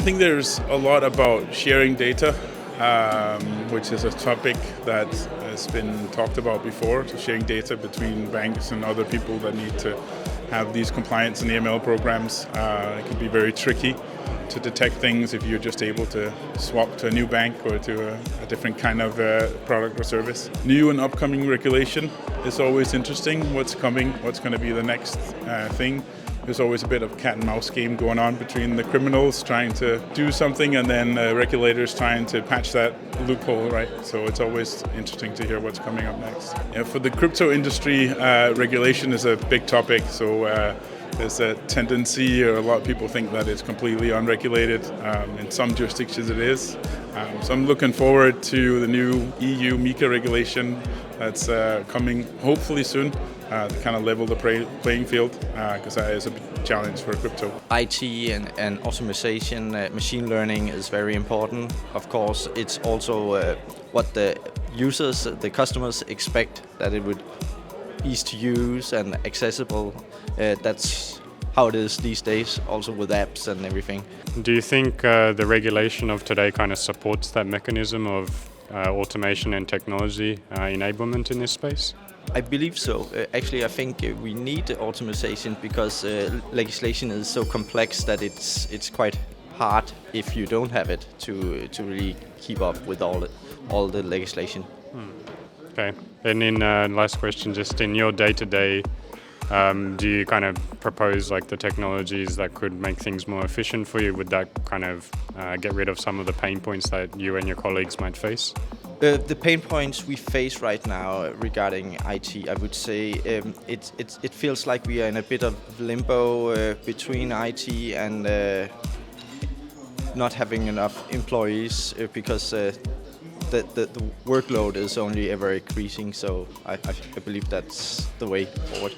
think there's a lot about sharing data, which is a topic that has been talked about before. So sharing data between banks and other people that need to have these compliance and AML programs. It can be very tricky to detect things if you're just able to swap to a new bank or to a different kind of product or service. New and upcoming regulation is always interesting. What's coming? What's going to be the next thing? There's always a bit of cat and mouse game going on between the criminals trying to do something and then regulators trying to patch that loophole, right? So it's always interesting to hear what's coming up next. For the crypto industry, regulation is a big topic. So there's a tendency, or a lot of people think that it's completely unregulated. In some jurisdictions it is. So I'm looking forward to the new EU MiCA regulation that's coming hopefully soon. To kind of level the playing field, because that is a challenge for crypto. IT and optimization, machine learning is very important. Of course, it's also what the users, the customers expect, that it would easy to use and accessible. That's how it is these days, also with apps and everything. Do you think the regulation of today kind of supports that mechanism of automation and technology enablement in this space? I believe so. Actually, I think we need automation because legislation is so complex that it's quite hard if you don't have it to really keep up with all the legislation. Okay. And in last question, just in your day-to-day, do you kind of propose like the technologies that could make things more efficient for you? Would that kind of get rid of some of the pain points that you and your colleagues might face? The pain points we face right now regarding IT, I would say it feels like we are in a bit of limbo between IT and not having enough employees because the workload is only ever increasing. So I believe that's the way forward.